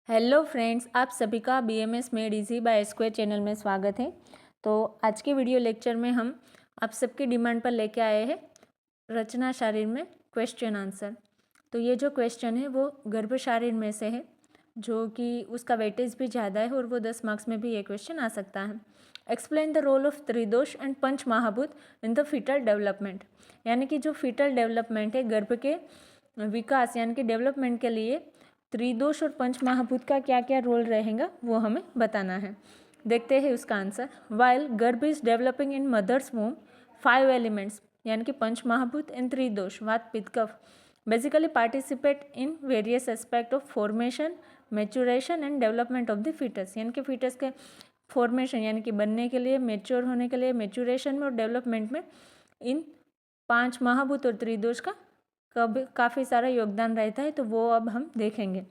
Hello friends, आप सभी का BMS made easy bye square channel में स्वागत है। तो आज के वीडियो लेक्चर में हम आप सबकी डिमांड पर लेके आए हैं रचना शारीर में क्वेश्चन आंसर। तो ये जो क्वेश्चन है वो गर्भ शारीर में से है, जो कि उसका वेटेज भी ज़्यादा है और वो 10 मार्क्स में भी ये क्वेश्चन आ सकता है। Explain the role of tridosha and panch mahabhuta in the fetal development. यानी कि जो फीटल डेवलपमेंट है, गर्भ के विकास यानी कि डेवलपमेंट के लिए त्रिदोष और पंच महाभूत का क्या क्या रोल रहेगा वो हमें बताना है। देखते हैं उसका आंसर। While garbha is developing in mother's womb, 5 elements यानी कि panch mahabhuta and tridosha vata pitta kapha basically participate in various aspect of formation, maturation and development of the foetus. यानी कि फीटस के फॉर्मेशन यानी कि बनने के लिए, मेच्योर होने के लिए, मेचुरेशन में और डेवलपमेंट में इन 5 महाभूत और त्रिदोष का काफ़ी सारा योगदान रहता है। तो वो अब हम देखेंगे।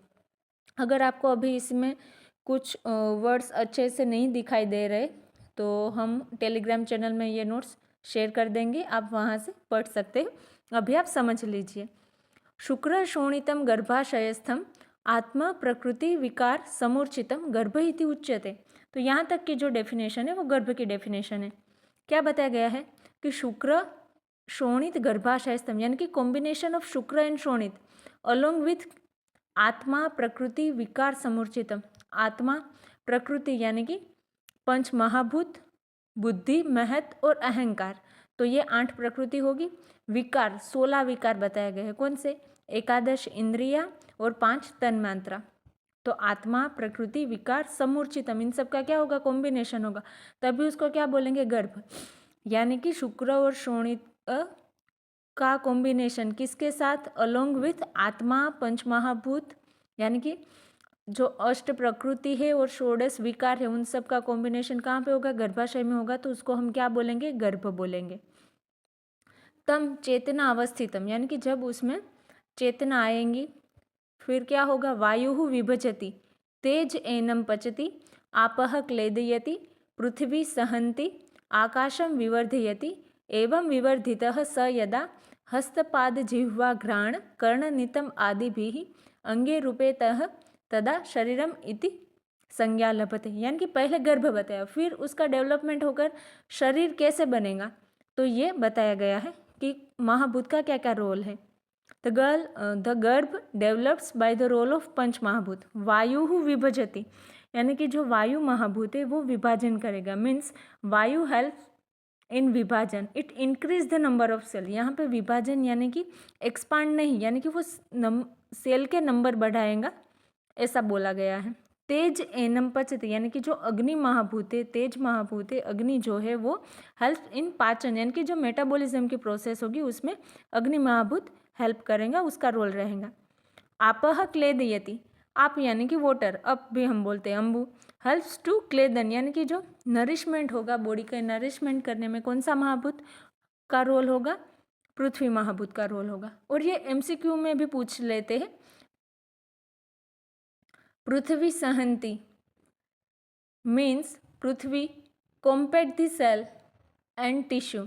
अगर आपको अभी इसमें कुछ वर्ड्स अच्छे से नहीं दिखाई दे रहे तो हम टेलीग्राम चैनल में ये नोट्स शेयर कर देंगे, आप वहाँ से पढ़ सकते हो। अभी आप समझ लीजिए। शुक्र शोणितम गर्भाशयस्थम आत्मा प्रकृति विकार समूर्छितम गर्भ इति उच्यते। तो यहाँ तक की जो डेफिनेशन है वो गर्भ की डेफिनेशन है। क्या बताया गया है कि शुक्र शोणित गर्भाशयस्थम यानी कि कॉम्बिनेशन ऑफ शुक्र एंड शोणित अलोंग विथ आत्मा प्रकृति विकार समूर्छितम। आत्मा प्रकृति यानी कि पंच महाभूत, बुद्धि, महत और अहंकार, तो ये 8 प्रकृति होगी। विकार 16 विकार बताए गए हैं। कौन से? 11 इंद्रिया और 5 तन्मात्रा। तो आत्मा प्रकृति विकार समूर्छितम, इन सब का क्या होगा? कॉम्बिनेशन होगा, तभी उसको क्या बोलेंगे? गर्भ। यानी कि शुक्र और शोणित का कॉम्बिनेशन किसके साथ? अलोंग विथ आत्मा, पंच महाभूत यानी कि जो अष्ट प्रकृति है और षोडश विकार है, उन सब का कॉम्बिनेशन कहाँ पे होगा? गर्भाशय में होगा। तो उसको हम क्या बोलेंगे? गर्भ बोलेंगे। तम चेतना अवस्थितम यानी कि जब उसमें चेतना आएंगी, फिर क्या होगा? वायु विभजति, तेज एनम पचति, आपह क्लेदयति, पृथ्वी सहन्ति, आकाशम विवर्धयति, एवं विवर्धितः स यदा हस्तपाद जिह्वा घ्राण कर्णनितम आदिभिः अंगे रूपेतः तदा शरीरम इति संज्ञा लभते। यानी कि पहले गर्भ बताया, फिर उसका डेवलपमेंट होकर शरीर कैसे बनेगा, तो ये बताया गया है कि महाभूत का क्या क्या रोल है। The garbha develops by the role of panch mahabhuta. वायु विभजति यानी कि जो वायु महाभूत है वो विभाजन करेगा। मीन्स वायु हेल्प इन विभाजन, it increase the number of cell. यहाँ पे विभाजन यानी कि एक्सपांड नहीं, यानी कि वो सेल के नंबर बढ़ाएगा, ऐसा बोला गया है। तेज एनम पचति यानी कि जो अग्नि महाभूत है, तेज महाभूत है, अग्नि जो है वो हेल्प इन पाचन यानी कि जो मेटाबॉलिज्म की प्रोसेस होगी उसमें अग्नि महाभूत हेल्प करेगा, उसका रोल रहेगा। आपह क्लेदयति, आप यानी कि वाटर, अप भी हम बोलते हैं अम्बु, हेल्प्स टू क्लेदन यानी कि जो नरिशमेंट होगा, बॉडी का नरिशमेंट करने में कौन सा महाभूत का रोल होगा? पृथ्वी महाभूत का रोल होगा। और ये एमसीक्यू में भी पूछ लेते हैं। पृथ्वी सहन्ति means prithvi compact the cell and tissue,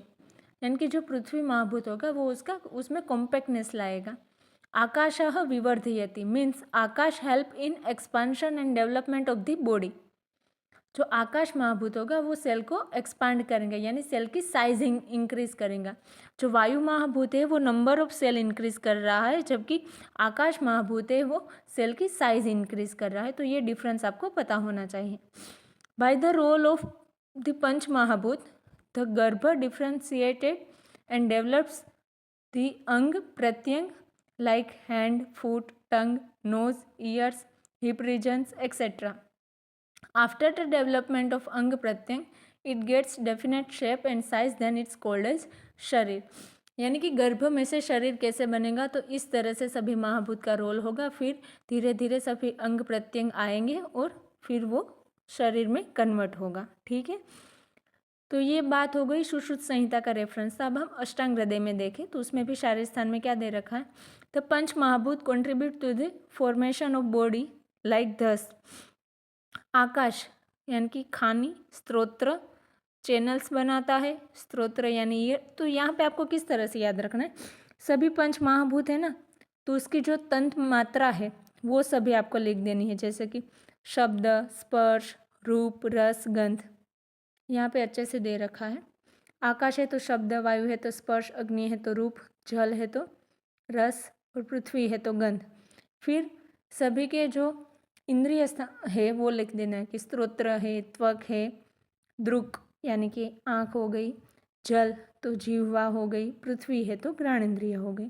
यानी कि जो पृथ्वी महाभूत होगा वो उसमें कॉम्पैक्टनेस लाएगा। आकाशः विवर्धयति means akash help in expansion and development of the body. जो आकाश महाभूत होगा वो सेल को एक्सपांड करेंगे यानी सेल की साइज इंक्रीज करेगा। जो वायु महाभूत है वो नंबर ऑफ सेल इंक्रीज कर रहा है, जबकि आकाश महाभूत है वो सेल की साइज इंक्रीज कर रहा है। तो ये डिफरेंस आपको पता होना चाहिए। By the role of the panch mahabhuta the गर्भ डिफ्रेंशिएटेड एंड डेवलप्स द अंग प्रत्यंग like hand, foot, tongue, nose, ears, hip regions, etc. After the development of ang pratyang, it gets definite shape and size, then it's called as शरीर। यानी कि गर्भ में से शरीर कैसे बनेगा, तो इस तरह से सभी महाभूत का रोल होगा। फिर धीरे धीरे सभी अंग प्रत्यंग आएंगे और फिर वो शरीर में कन्वर्ट होगा। ठीक है, तो ये बात हो गई सुश्रुत संहिता का रेफरेंस। अब हम अष्टांग हृदय में देखें तो उसमें भी शारीर स्थान में क्या दे रखा है? The panch mahabhuta contribute to the formation of body like this. Akash यानी कि खानी, स्तोत्र चैनल्स बनाता है, स्तोत्र यानी ये। तो यहाँ पे आपको किस तरह से याद रखना है? सभी पंच महाभूत है ना, तो उसकी जो तंत्र मात्रा है वो सभी आपको लिख देनी है, जैसे कि शब्द, स्पर्श, रूप, रस, गंध। यहाँ पे अच्छे से दे रखा है। आकाश है तो शब्द, वायु है तो स्पर्श, अग्नि है तो रूप, जल है तो रस और पृथ्वी है तो गंध। फिर सभी के जो इंद्रिय स्थान है वो लिख देना है कि स्तोत्र है, त्वक है, दृक् यानी कि आँख हो गई, जल तो जीवा हो गई, पृथ्वी है तो घ्राणेन्द्रिय हो गई।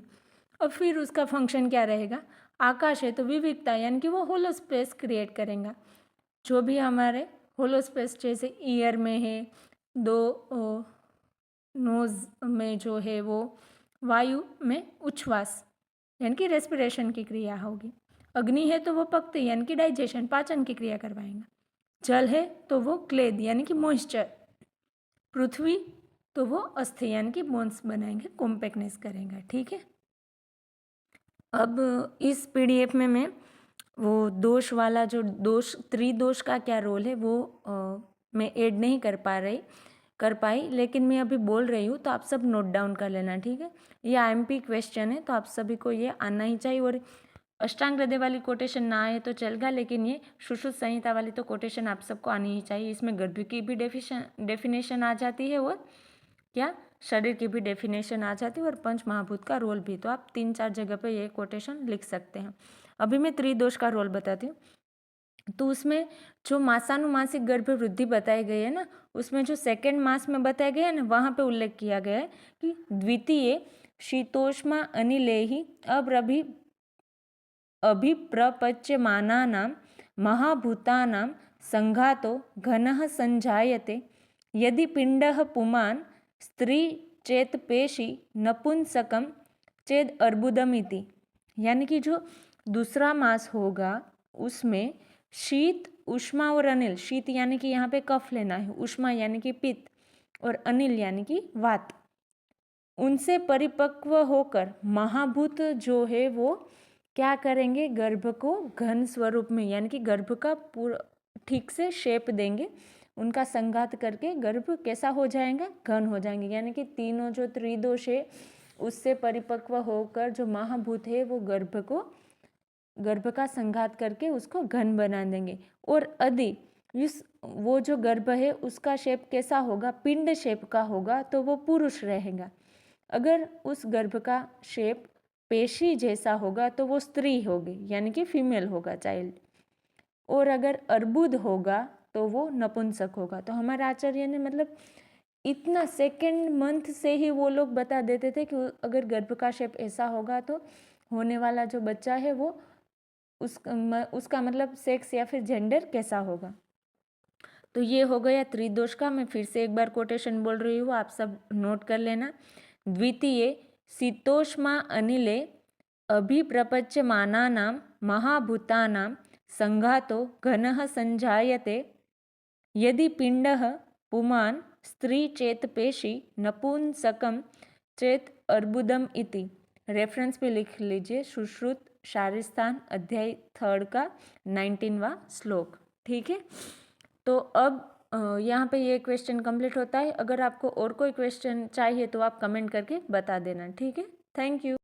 अब फिर उसका फंक्शन क्या रहेगा? आकाश है तो विविधता यानी कि वो होलो स्पेस क्रिएट करेगा। जो भी हमारे होलो स्पेस जैसे ईयर में है, दो नोज में जो है वो वायु में उच्छ्वास यानी कि रेस्पिरेशन की क्रिया होगी। अग्नि है तो वो पकते यानी कि डाइजेशन, पाचन की क्रिया करवाएगा। जल है तो वो क्लेद यानी कि मॉइस्चर। पृथ्वी तो वो अस्थि यानी कि बोन्स बनाएंगे, कॉम्पैक्टनेस करेगा। ठीक है। अब इस पीडीएफ में मैं वो दोष वाला जो दोष त्रिदोष का क्या रोल है वो मैं ऐड नहीं कर पाई, लेकिन मैं अभी बोल रही हूँ तो आप सब नोट डाउन कर लेना। ठीक है। ये आईएमपी क्वेश्चन है तो आप सभी को ये आना ही चाहिए। और अष्टांग हृदय वाली कोटेशन ना आए तो चलेगा, लेकिन ये सुश्रुत संहिता वाली तो कोटेशन आप सबको आनी ही चाहिए। इसमें गर्भ की भी डेफिनेशन आ जाती है और क्या शरीर की भी डेफिनेशन आ जाती है और पंच महाभूत का रोल भी। तो आप 3-4 जगह पे ये कोटेशन लिख सकते हैं। अभी मैं त्रिदोष का रोल बताती हूँ। तो उसमें जो मासानुमासिक गर्भ वृद्धि बताई गई है ना, उसमें जो सेकेंड मास में बताया गया है ना, वहाँ पे उल्लेख किया गया है कि द्वितीय शीतोष्मा अनिलेहि अभिप्रपच्यमानानां महाभूतानां संघातो घनः संजायते यदि पिंडः पुमान् स्त्री चेत पेशी नपुंसकम चेद अर्बुदमिति। यानी कि जो दूसरा मास होगा उसमें शीत, उष्मा और अनिल। शीत यानी कि यहाँ पे कफ लेना है, उष्मा यानी कि पित्त और अनिल यानी कि वात, उनसे परिपक्व होकर महाभूत जो है वो क्या करेंगे? गर्भ को घन स्वरूप में यानी कि गर्भ का पूरा ठीक से शेप देंगे। उनका संघात करके गर्भ कैसा हो जाएगा? घन हो जाएंगे। यानी कि तीनों जो त्रिदोष है उससे परिपक्व होकर जो महाभूत है वो गर्भ का संघात करके उसको घन बना देंगे। और यदि वो जो गर्भ है उसका शेप कैसा होगा? पिंड शेप का होगा तो वो पुरुष रहेगा। अगर उस गर्भ का शेप पेशी जैसा होगा तो वो स्त्री होगी यानी कि फीमेल होगा, चाइल्ड। और अगर अर्बुद होगा तो वो नपुंसक होगा। तो हमारे आचार्य ने मतलब इतना सेकेंड मंथ से ही वो लोग बता देते थे कि अगर गर्भ का शेप ऐसा होगा तो होने वाला जो बच्चा है वो उसका मतलब सेक्स या फिर जेंडर कैसा होगा। तो ये हो गया त्रिदोष का। मैं फिर से एक बार कोटेशन बोल रही हूँ, आप सब नोट कर लेना। द्वितीय शीतोष्मा अनिले अभिप्रपच्यमानानां महाभूतानां संघातो घनः संजायते यदि पिंडः पुमान् स्त्री चेत पेशी नपुंसकम चेत अर्बुदम इति। रेफरेंस पे लिख लीजिए, सुश्रुत शारीरस्थान अध्याय 3 का 19वां श्लोक। ठीक है। तो अब यहाँ पे ये क्वेश्चन कंप्लीट होता है। अगर आपको और कोई क्वेश्चन चाहिए तो आप कमेंट करके बता देना। ठीक है। Thank you.